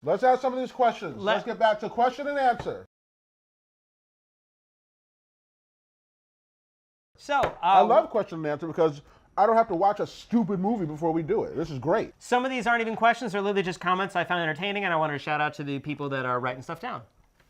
Let's ask some of these questions. Let's get back to question and answer. So, I love question and answer because I don't have to watch a stupid movie before we do it. This is great. Some of these aren't even questions. They're literally just comments I found entertaining, and I wanted to shout out to the people that are writing stuff down.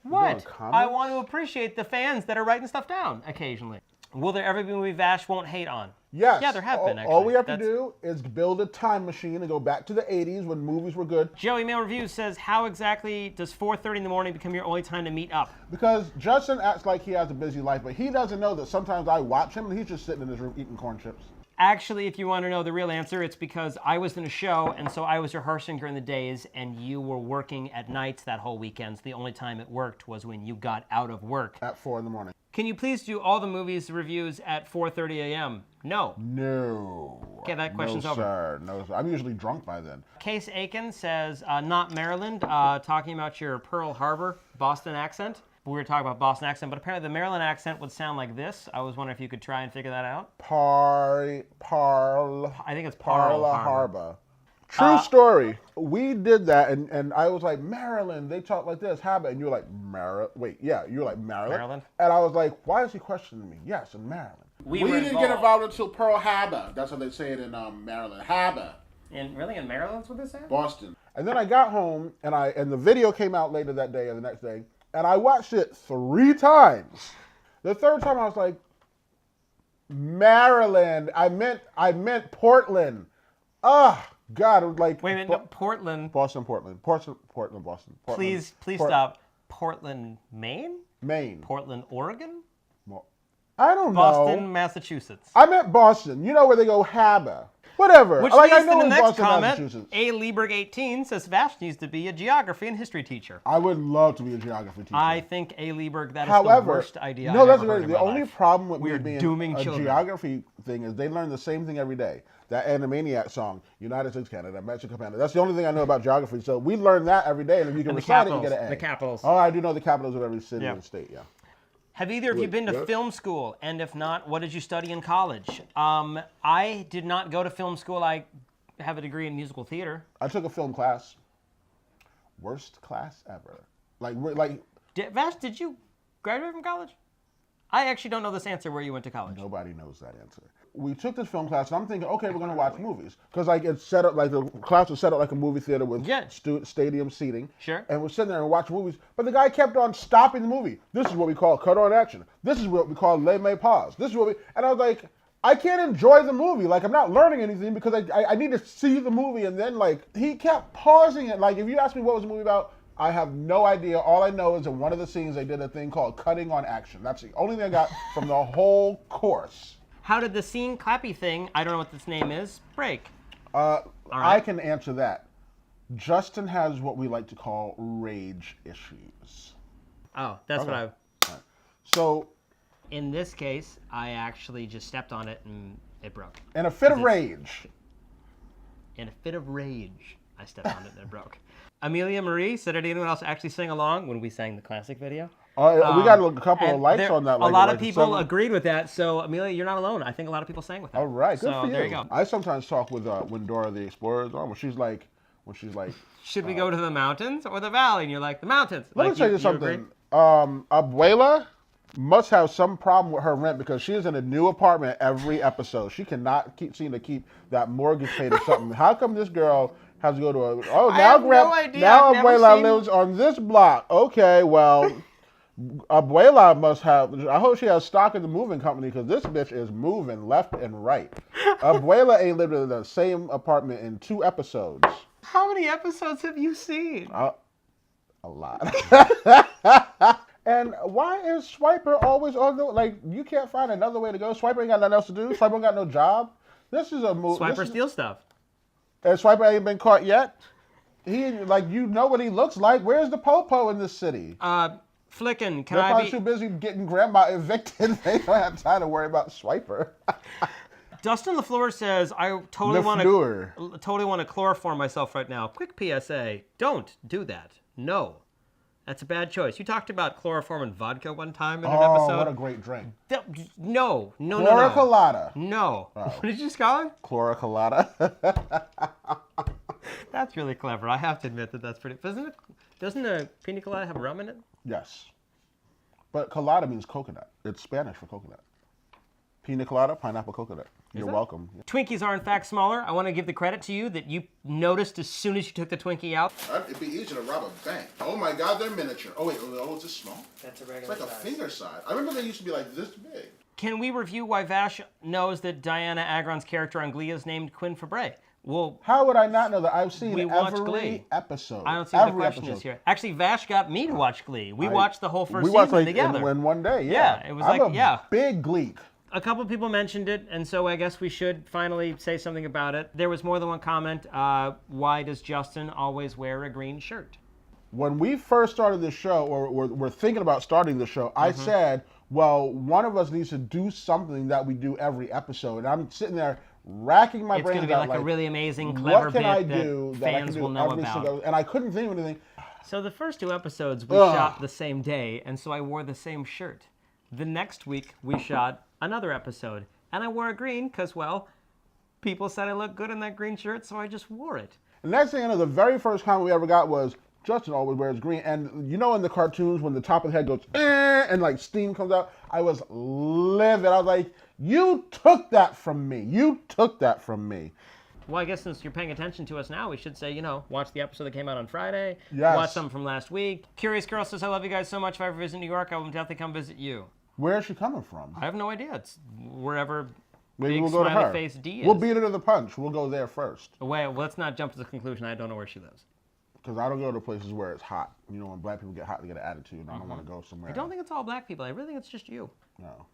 What? I want to appreciate the fans that are writing stuff down occasionally. Will there ever be a movie Vash won't hate on? Yes. Yeah, there have been, actually. All we have to do is build a time machine and go back to the 80s when movies were good. Joey Mail Reviews says, how exactly does 4:30 in the morning become your only time to meet up? Because Justin acts like he has a busy life, but he doesn't know that sometimes I watch him and he's just sitting in his room eating corn chips. Actually, if you want to know the real answer, it's because I was in a show, and so I was rehearsing during the days, and you were working at nights that whole weekend. So the only time it worked was when you got out of work. At 4 in the morning. Can you please do all the movies reviews at 4:30 a.m.? No. No. Okay, that question's over. Sir. No, sir. I'm usually drunk by then. Case Aiken says, not Maryland, talking about your Pearl Harbor Boston accent. We were talking about Boston accent, but apparently the Maryland accent would sound like this. I was wondering if you could try and figure that out. I think it's Pearl Harbor. True story. We did that, and I was like, Maryland, they talk like this. How about? And you were like, Maryland. Wait, yeah, you were like, Maryland? And I was like, why is he questioning me? Yes, in Maryland. We didn't get involved until Pearl Harbor. That's how they say it in Maryland. Harbor. Really, in Maryland, that's what they say? Boston. And then I got home, and the video came out later that day or the next day, and I watched it 3 times. The third time I was like, Maryland. I meant Portland. God, it was like... Wait a minute, no, Portland. Portland, Boston. Please stop. Portland, Maine? Maine. Portland, Oregon? I don't know. Boston, Massachusetts. I meant Boston. You know where they go, Harbor. Whatever. Which like, leads I know to the next Boston, comment. A. Lieberg 18 says Vash needs to be a geography and history teacher. I would love to be a geography teacher. I think A. Lieberg, that is the worst idea I've ever heard in my life. The only problem with We're me dooming being a children. geography thing is they learn the same thing every day. That Animaniac song, United States, Canada, Mexico, Canada. That's the only thing I know about geography. So we learn that every day, and if you can recite it, you get an A. The capitals. Oh, I do know the capitals of every city and state, yeah. Have either of you been to film school? And if not, what did you study in college? I did not go to film school. I have a degree in musical theater. I took a film class. Worst class ever. Vash, did you graduate from college? I actually don't know this answer where you went to college. Nobody knows that answer. We took this film class, and I'm thinking, okay, we're going to watch movies. Because it's set up, the class was set up like a movie theater with stadium seating. Sure. And we're sitting there and watching movies. But the guy kept on stopping the movie. This is what we call cut on action. This is what we call lay may pause. This is what we... And I was like, I can't enjoy the movie. I'm not learning anything because I need to see the movie. And then, he kept pausing it. If you ask me what was the movie about, I have no idea. All I know is in one of the scenes, they did a thing called cutting on action. That's the only thing I got from the whole course. How did the scene clappy thing, I don't know what this name is, break? I can answer that. Justin has what we like to call rage issues. Oh, that's what I... Right. So... In this case, I actually just stepped on it and it broke. In a fit of rage. In a fit of rage, I stepped on it and it broke. Amelia Marie said, did anyone else actually sing along when we sang the classic video? We got a couple of likes on that. A lot of people agreed with that. So, Amelia, you're not alone. I think a lot of people sang with that. All right, good for you. There you go. I sometimes talk with when Dora the Explorer is on, when she's like, should we go to the mountains or the valley? And you're like, the mountains. Let me tell you something. Abuela must have some problem with her rent because she is in a new apartment every episode. She cannot seem to keep that mortgage paid or something. How come this girl has to go to now Abuela lives on this block. Okay, well, Abuela must have, I hope she has stock in the moving company because this bitch is moving left and right. Abuela ain't lived in the same apartment in 2 episodes. How many episodes have you seen? A lot. And why is Swiper always on the, you can't find another way to go? Swiper ain't got nothing else to do? Swiper ain't got no job? This is a movie. Swiper steals stuff. And Swiper ain't been caught yet? You know what he looks like. Where's the Popo in this city? Flickin', They're probably too busy getting grandma evicted. They don't have time to worry about Swiper. Dustin LaFleur says, I totally want to chloroform myself right now. Quick PSA, don't do that. No. That's a bad choice. You talked about chloroform and vodka one time in an episode. Oh, what a great drink. No. Chlorocolada. No. What did you just call it? Chlorocolada. That's really clever. I have to admit that that's pretty. Doesn't a pina colada have rum in it? Yes. But colada means coconut. It's Spanish for coconut. Pina colada, pineapple coconut. You're welcome. Twinkies are in fact smaller. I want to give the credit to you that you noticed as soon as you took the Twinkie out. It'd be easier to rob a bank. Oh my God, they're miniature. Oh wait, is this small? That's a regular It's like a finger size. I remember they used to be like this big. Can we review why Vash knows that Diana Agron's character on Glee is named Quinn Fabray? Well, how would I not know that? I've seen every Glee episode. I don't see what the question is here. Actually, Vash got me to watch Glee. We watched the whole first season together. In one day, yeah. It was I'm a big Gleek. A couple people mentioned it, and so I guess we should finally say something about it. There was more than one comment. Why does Justin always wear a green shirt? When we first started the show, or we're thinking about starting the show, I said, well, one of us needs to do something that we do every episode. And I'm sitting there racking my brain. It's going to be like a really amazing, clever bit that fans will know about. And I couldn't think of anything. So the first 2 episodes we shot the same day, and so I wore the same shirt. The next week we shot another episode, and I wore a green because, well, people said I looked good in that green shirt, so I just wore it. And next thing I know, the very first comment we ever got was, Justin always wears green. And you know in the cartoons when the top of the head goes, and like steam comes out, I was livid. I was like, you took that from me. You took that from me. Well, I guess since you're paying attention to us now, we should say, watch the episode that came out on Friday. Yes. Watch some from last week. Curious Girl says, I love you guys so much. If I ever visit New York, I will definitely come visit you. Where is she coming from? I have no idea. It's wherever Maybe big we'll go to her. face D is. We'll beat her to the punch. We'll go there first. Wait, let's not jump to the conclusion. I don't know where she lives. Because I don't go to places where it's hot. When black people get hot, they get an attitude, and I don't want to go somewhere. I don't think it's all black people. I really think it's just you. No.